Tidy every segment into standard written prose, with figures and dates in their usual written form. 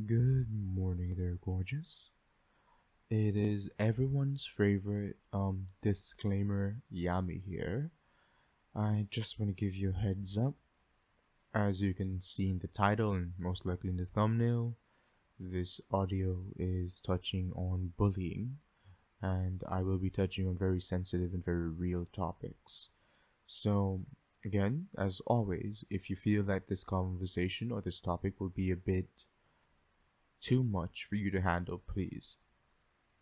Good morning there, gorgeous. It is everyone's favorite disclaimer Yami here. I just want to give you a heads up. As you can see in the title and most likely in the thumbnail, this audio is touching on bullying, and I will be touching on very sensitive and very real topics. So, again, as always, if you feel that this conversation or this topic will be a bit too much for you to handle, please,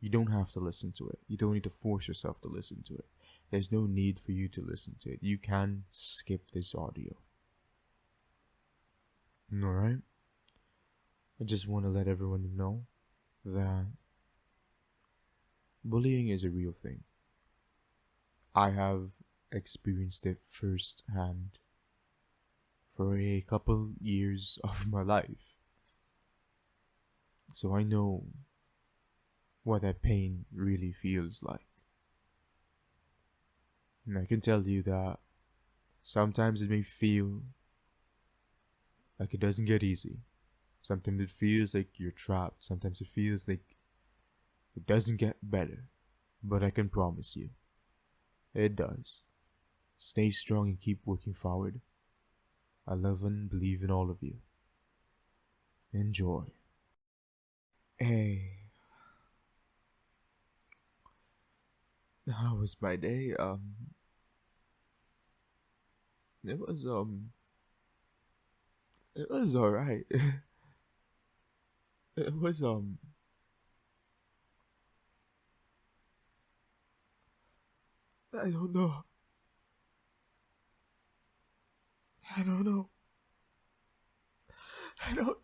you don't have to listen to it. You don't need to force yourself to listen to it. There's no need for you to listen to it. You can skip this audio. Alright? I just want to let everyone know that bullying is a real thing. I have experienced it firsthand for a couple years of my life. So I know what that pain really feels like. And I can tell you that sometimes it may feel like it doesn't get easy. Sometimes it feels like you're trapped. Sometimes it feels like it doesn't get better. But I can promise you, it does. Stay strong and keep working forward. I love and believe in all of you. Enjoy. Hey. How was my day? It was alright. It was I don't know. I don't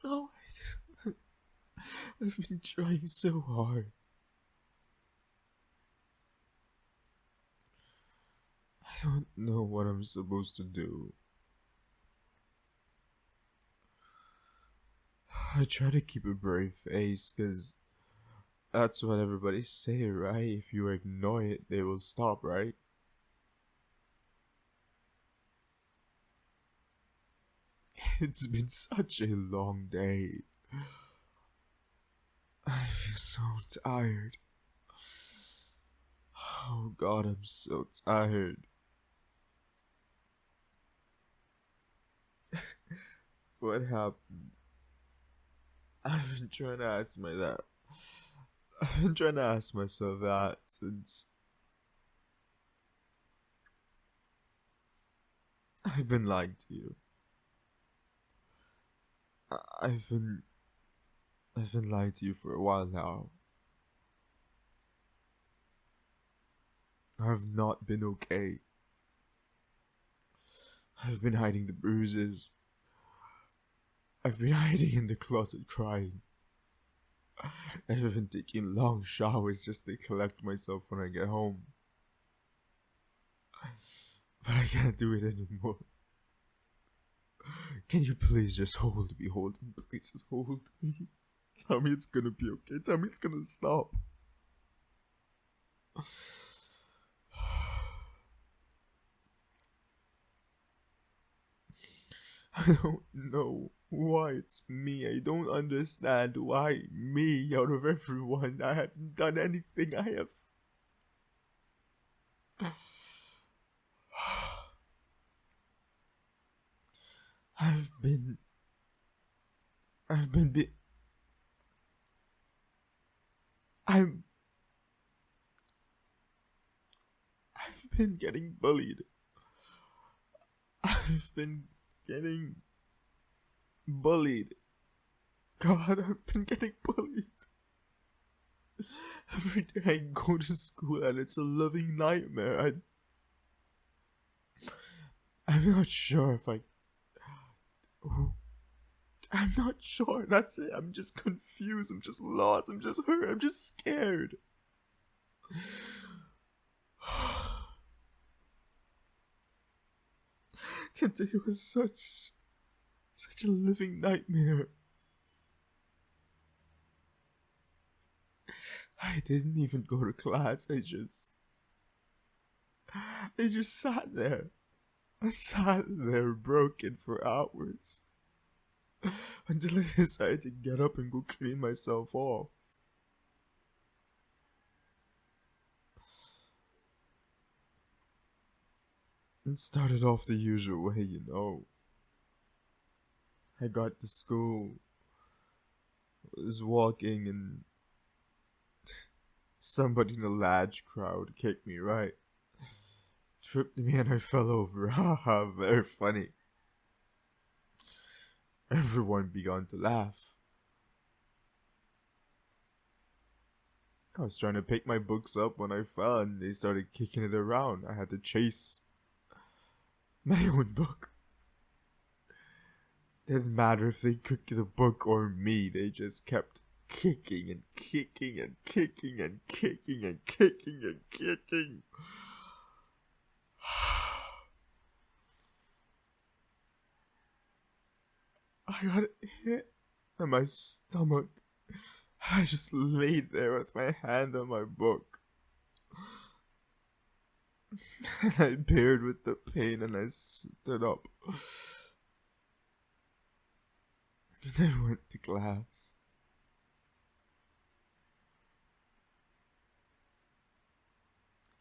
know. I've been trying so hard. I don't know what I'm supposed to do. I try to keep a brave face, cause that's what everybody say, right? If you ignore it, they will stop, right? It's been such a long day. I feel so tired. Oh God, I'm so tired. What happened? I've been trying to ask I've been trying to ask myself that since I've been lying to you. I've been lying to you for a while now. I've not been okay. I've been hiding the bruises. I've been hiding in the closet crying. I've been taking long showers just to collect myself when I get home. But I can't do it anymore. Can you please just hold me? Please just hold me. Tell me it's gonna be okay. Tell me it's gonna stop. I don't know why it's me. I don't understand why me out of everyone. I haven't done anything. I've been getting bullied. I've been getting bullied. God, I've been getting bullied. Every day I go to school and it's a living nightmare. I'm not sure if I'm not sure. That's it. I'm just confused. I'm just lost. I'm just hurt. I'm just scared. Today was such a living nightmare. I didn't even go to class. I just sat there. I sat there broken for hours. until I decided to get up and go clean myself off. It started off the usual way, you know. I got to school, was walking, and somebody in a large crowd kicked me right. Tripped me and I fell over. Haha, very funny. Everyone began to laugh. I was trying to pick my books up when I fell and they started kicking it around. I had to chase my own book. Didn't matter if they kicked the book or me, they just kept kicking and kicking and kicking and kicking and kicking and kicking. I got hit in my stomach. I just laid there with my hand on my book. And I bared with the pain and I stood up. And I went to class.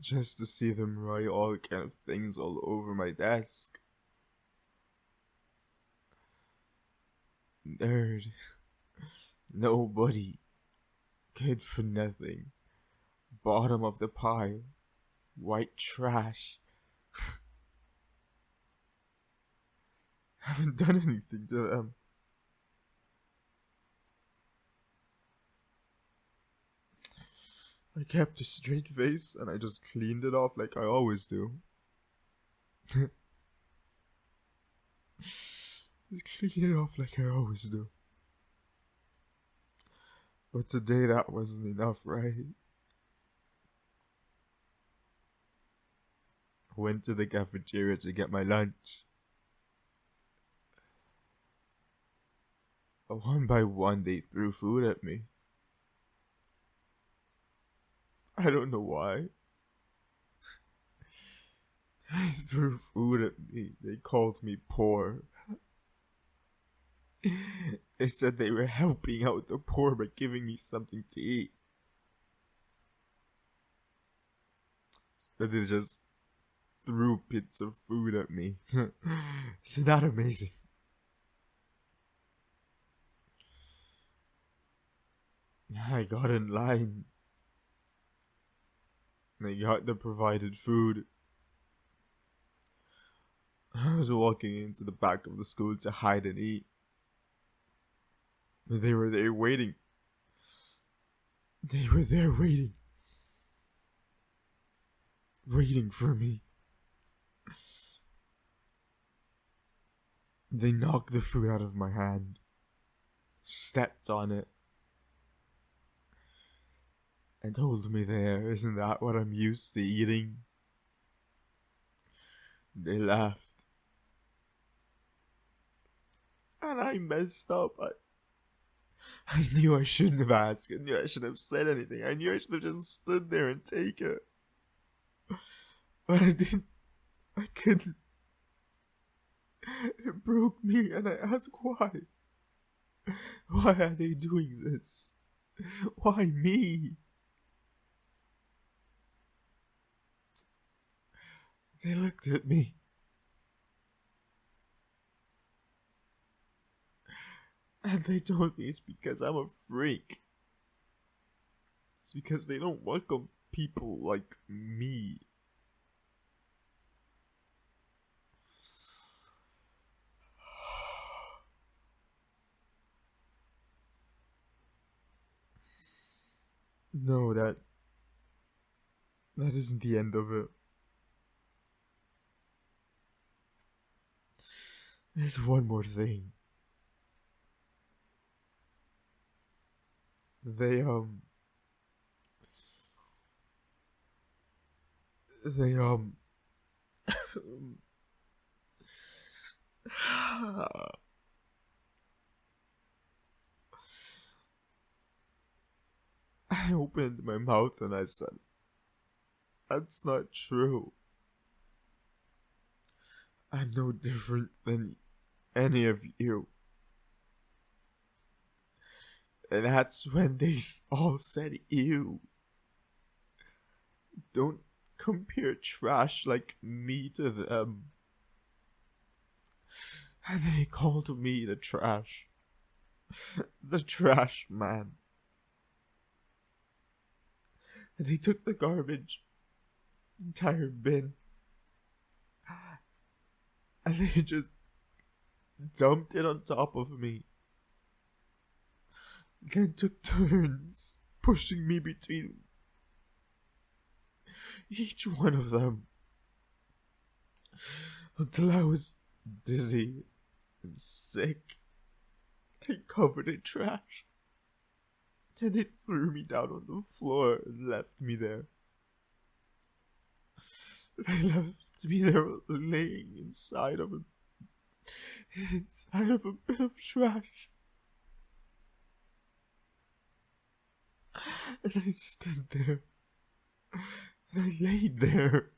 Just to see them write all kind of things all over my desk. Nerd. Nobody. Good for nothing. Bottom of the pile. White trash. Haven't done anything to them. I kept a straight face and I just cleaned it off like I always do. Just clean it off like I always do. But today that wasn't enough, right? Went to the cafeteria to get my lunch. One by one they threw food at me. I don't know why. They threw food at me. They called me poor. They said they were helping out the poor by giving me something to eat. But they just threw bits of food at me. Isn't that amazing? I got in line. I got the provided food. I was walking into the back of the school to hide and eat. But they were there waiting. They were there waiting. Waiting for me. They knocked the food out of my hand. Stepped on it. And told me there, isn't that what I'm used to eating? They laughed. And I messed up. I knew I shouldn't have asked. I knew I shouldn't have said anything. I knew I should have just stood there and take it. But I didn't. I couldn't. It broke me and I asked why. Why are they doing this? Why me? They looked at me. And they told me it's because I'm a freak. It's because they don't welcome people like me. No, that isn't the end of it. There's one more thing. They I opened my mouth and I said, "That's not true. I'm no different than any of you. And that's when they all said, ew. Don't compare trash like me to them. And they called me the trash. The trash man. And they took the garbage, entire bin, and they just dumped it on top of me. Then took turns pushing me between each one of them until I was dizzy and sick and covered in trash. Then they threw me down on the floor and left me there. They left me there laying inside of a bit of trash. And I stood there. And I laid there.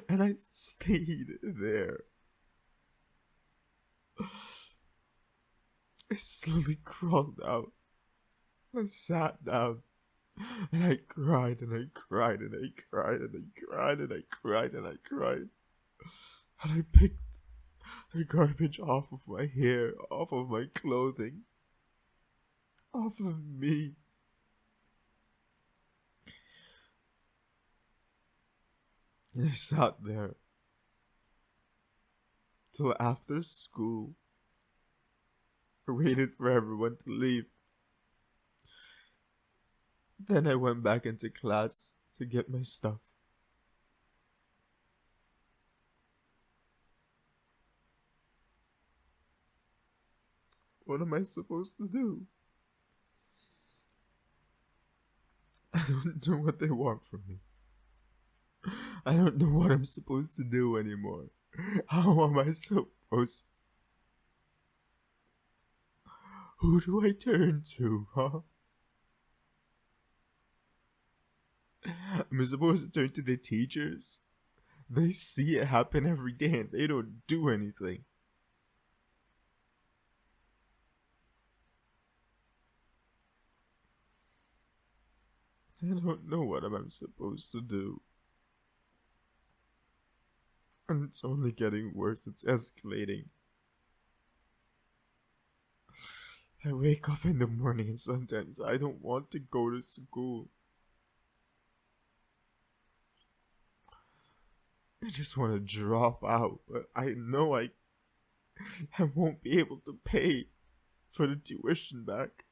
And I stayed there. I slowly crawled out. I sat down. And I cried and I cried and I cried and I cried and I cried and I cried. And I picked the garbage off of my hair, off of my clothing, off of me. And I sat there till after school. I waited for everyone to leave. Then I went back into class to get my stuff. What am I supposed to do? I don't know what they want from me. I don't know what I'm supposed to do anymore. How am I supposed? Who do I turn to, huh? Am I supposed to turn to the teachers? They see it happen every day and they don't do anything. I don't know what I'm supposed to do. And it's only getting worse, it's escalating. I wake up in the morning and sometimes I don't want to go to school. I just want to drop out, but I know I won't be able to pay for the tuition back.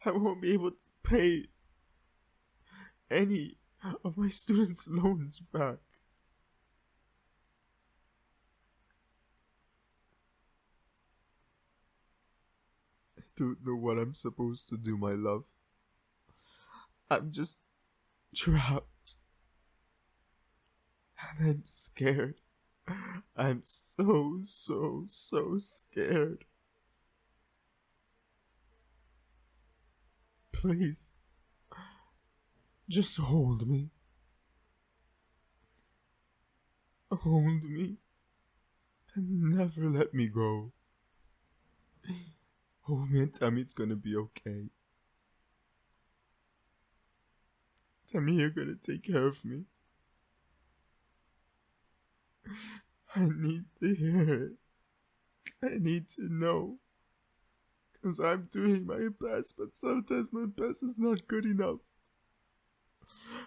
I won't be able to pay any of my students' loans back. I don't know what I'm supposed to do, my love. I'm just trapped. And I'm scared. I'm so scared. Please, just hold me. Hold me. And never let me go. Hold me and tell me it's gonna be okay. Tell me you're gonna take care of me. I need to hear it. I need to know. Because I'm doing my best, but sometimes my best is not good enough.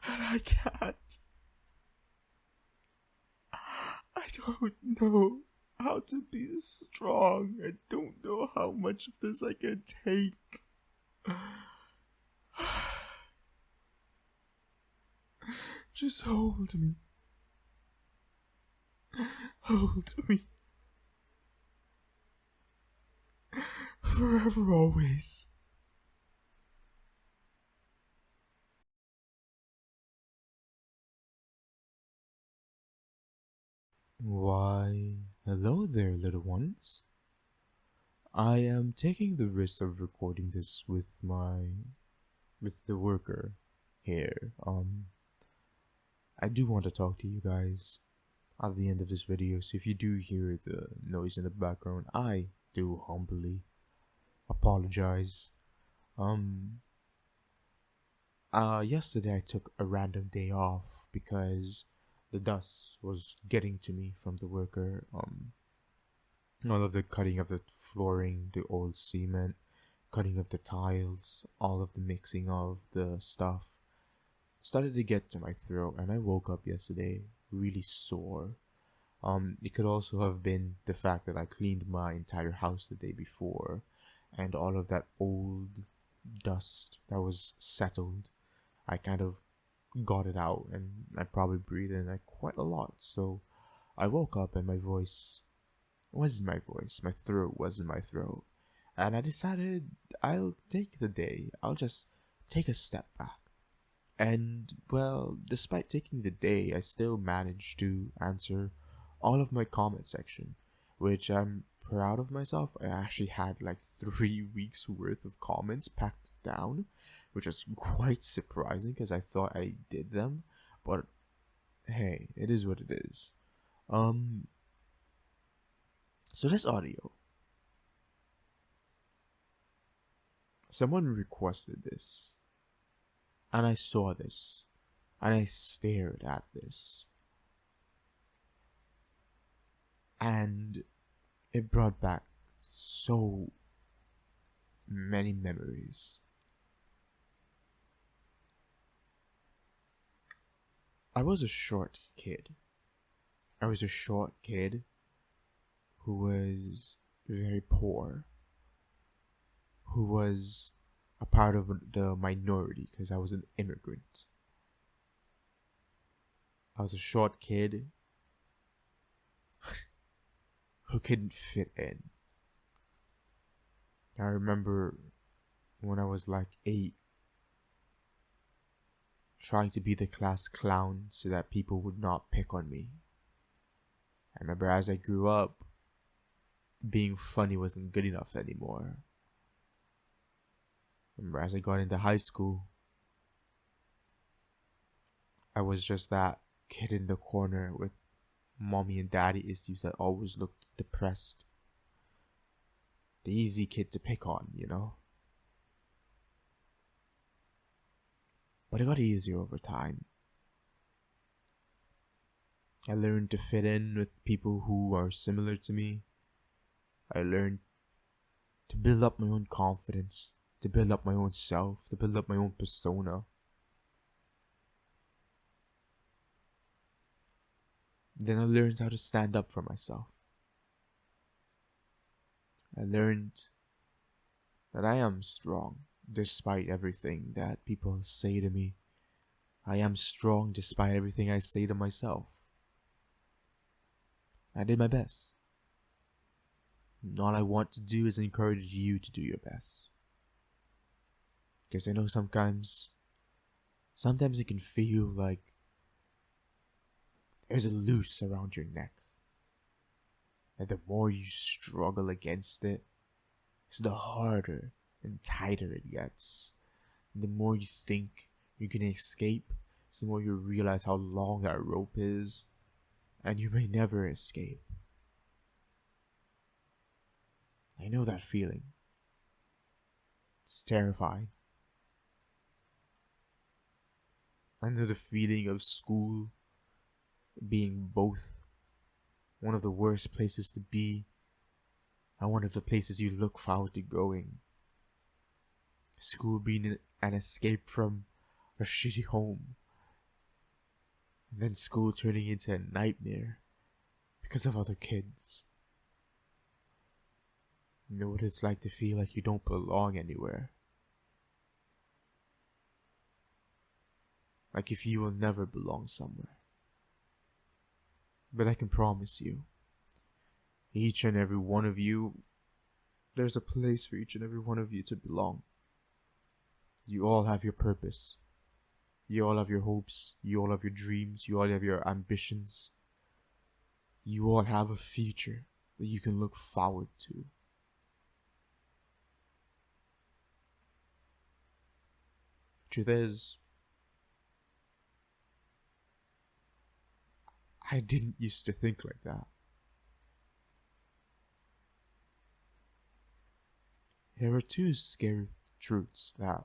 And I can't. I don't know how to be strong. I don't know how much of this I can take. Just hold me. Hold me. Forever, always. Why, hello there, little ones. I am taking the risk of recording this with the worker here. I do want to talk to you guys at the end of this video, so if you do hear the noise in the background, I do humbly apologize. Um, Yesterday I took a random day off because the dust was getting to me from the worker. All of the cutting of the flooring, the old cement, cutting of the tiles, all of the mixing of the stuff started to get to my throat, and I woke up yesterday really sore. It could also have been the fact that I cleaned my entire house the day before, and all of that old dust that was settled, I kind of got it out, and I probably breathed in like quite a lot. So I woke up, and my voice wasn't my voice, my throat wasn't my throat, and I decided I'll take the day. I'll just take a step back. And, well, despite taking the day, I still managed to answer all of my comment section, which I'm proud of myself. I actually had like 3 weeks worth of comments packed down, which is quite surprising because I thought I did them. But hey, it is what it is. So this audio, someone requested this. And I saw this, and I stared at this, and it brought back so many memories. I was a short kid. I was a short kid who was very poor, who was a part of the minority because I was an immigrant. I was a short kid who couldn't fit in. I remember when I was like 8, trying to be the class clown so that people would not pick on me. I remember as I grew up, being funny wasn't good enough anymore. Remember, as I got into high school, I was just that kid in the corner with mommy and daddy issues that always looked depressed. The easy kid to pick on, you know? But it got easier over time. I learned to fit in with people who are similar to me. I learned to build up my own confidence, to build up my own self, to build up my own persona. Then I learned how to stand up for myself. I learned that I am strong despite everything that people say to me. I am strong despite everything I say to myself. I did my best. And all I want to do is encourage you to do your best. Because I know sometimes it can feel like there's a noose around your neck. And the more you struggle against it, it's the harder and tighter it gets. And the more you think you're gonna escape, it's the more you realize how long that rope is, and you may never escape. I know that feeling. It's terrifying. I know the feeling of school being both one of the worst places to be and one of the places you look forward to going. School being an escape from a shitty home, and then school turning into a nightmare because of other kids. You know what it's like to feel like you don't belong anywhere. Like if you will never belong somewhere. But I can promise you, each and every one of you, there's a place for each and every one of you to belong. You all have your purpose. You all have your hopes. You all have your dreams. You all have your ambitions. You all have a future that you can look forward to. Truth is, I didn't used to think like that. There were two scary truths that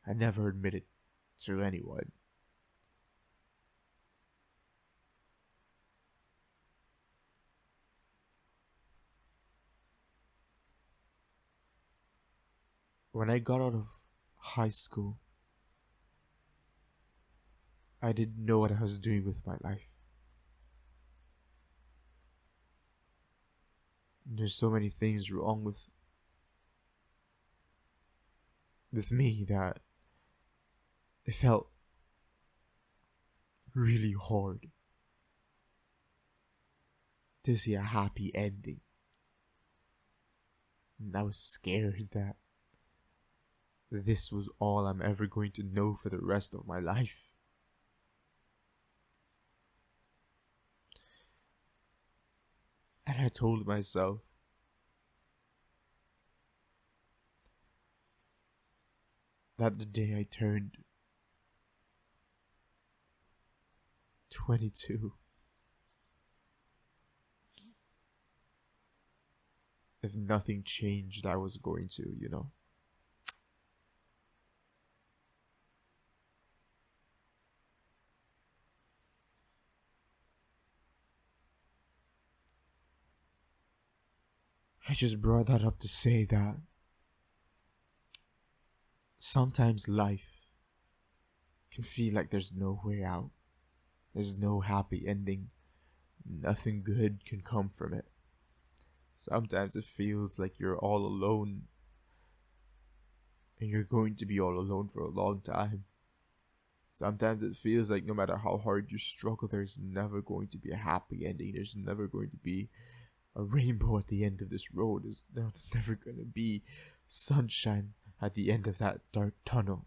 I never admitted to anyone. When I got out of high school, I didn't know what I was doing with my life. There's so many things wrong with me that it felt really hard to see a happy ending. And I was scared that this was all I'm ever going to know for the rest of my life. And I told myself that the day I turned 22, if nothing changed, I was going to, I just brought that up to say that sometimes life can feel like there's no way out. There's no happy ending. Nothing good can come from it. Sometimes it feels like you're all alone. And you're going to be all alone for a long time. Sometimes it feels like no matter how hard you struggle, there's never going to be a happy ending. There's never going to be a rainbow at the end of this road. There's never going to be sunshine at the end of that dark tunnel.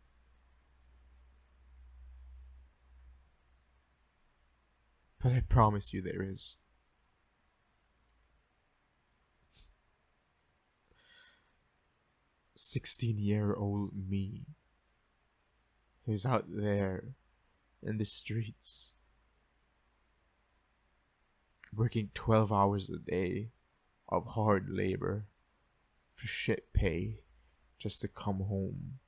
But I promise you there is. "16-year-old me who's out there in the streets, working 12 hours a day of hard labor for shit pay just to come home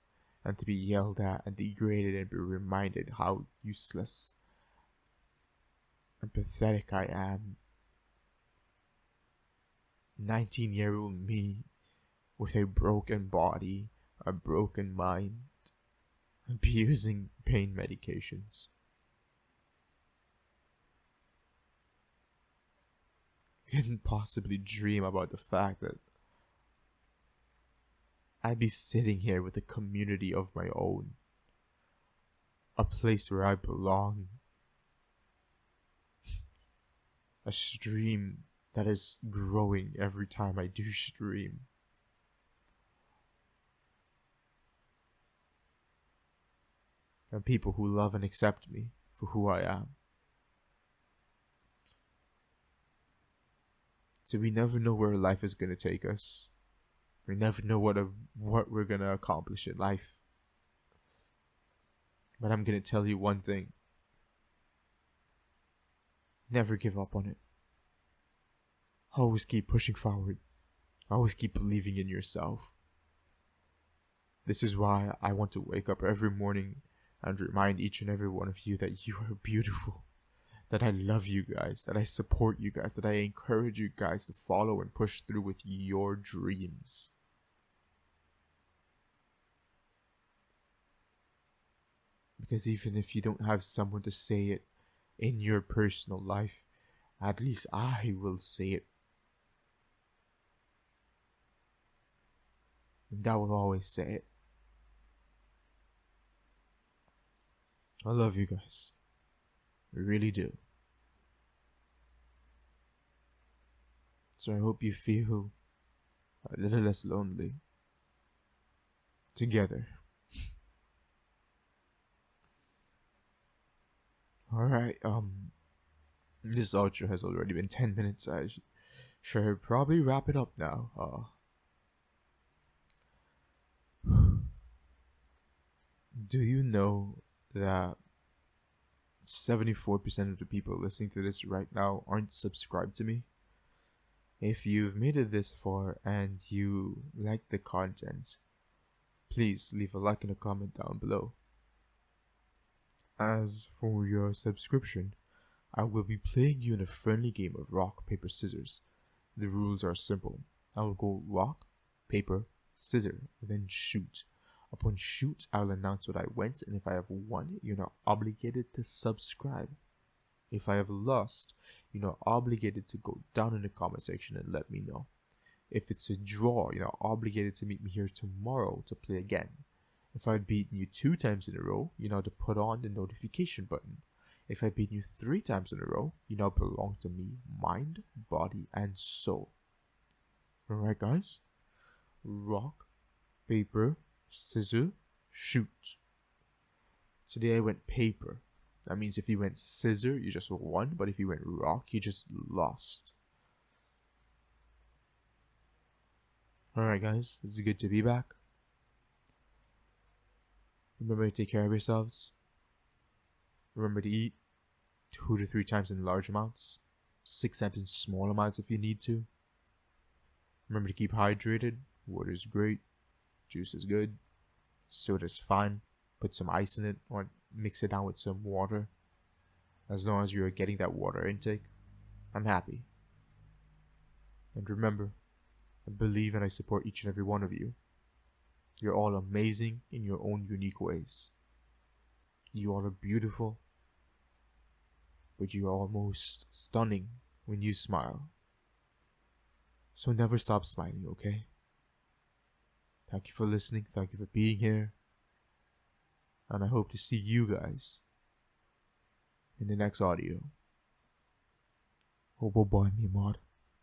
and to be yelled at and degraded and be reminded how useless and pathetic I am. 19-year-old me with a broken body, a broken mind, abusing pain medications. Couldn't possibly dream about the fact that I'd be sitting here with a community of my own, a place where I belong, a stream that is growing every time I do stream. And people who love and accept me for who I am. So we never know where life is going to take us. We never know what we're going to accomplish in life. But I'm going to tell you one thing. Never give up on it. Always keep pushing forward. Always keep believing in yourself. This is why I want to wake up every morning and remind each and every one of you that you are beautiful. That I love you guys. That I support you guys. That I encourage you guys to follow and push through with your dreams. Because even if you don't have someone to say it in your personal life, at least I will say it. And I will always say it. I love you guys. I really do. So I hope you feel a little less lonely together. Alright, this outro has already been 10 minutes. I should probably wrap it up now. Do you know that 74% of the people listening to this right now aren't subscribed to me? If you've made it this far and you like the content, please leave a like and a comment down below. As for your subscription, I will be playing you in a friendly game of rock, paper, scissors. The rules are simple. I will go rock, paper, scissors, then shoot. Upon shoot, I will announce what I went, and if I have won, you're not obligated to subscribe. If I have lost, you're not obligated to go down in the comment section and let me know. If it's a draw, you're not obligated to meet me here tomorrow to play again. If I've beaten you 2 times in a row, you know to put on the notification button. If I've beaten you 3 times in a row, you now belong to me, mind, body, and soul. Alright guys? Rock, paper, scissors, shoot. Today I went paper. That means if you went scissor, you just won, but if you went rock, you just lost. Alright guys, it's good to be back. Remember to take care of yourselves. Remember to eat 2 to 3 times in large amounts, 6 times in small amounts if you need to. Remember to keep hydrated. Water is great, juice is good, soda is fine. Put some ice in it or mix it down with some water. As long as you're getting that water intake, I'm happy. And remember, I believe and I support each and every one of you. You're all amazing in your own unique ways. You all are beautiful, but you're almost stunning when you smile. So never stop smiling, okay? Thank you for listening, thank you for being here, and I hope to see you guys in the next audio. Oh, bye-bye, me mod.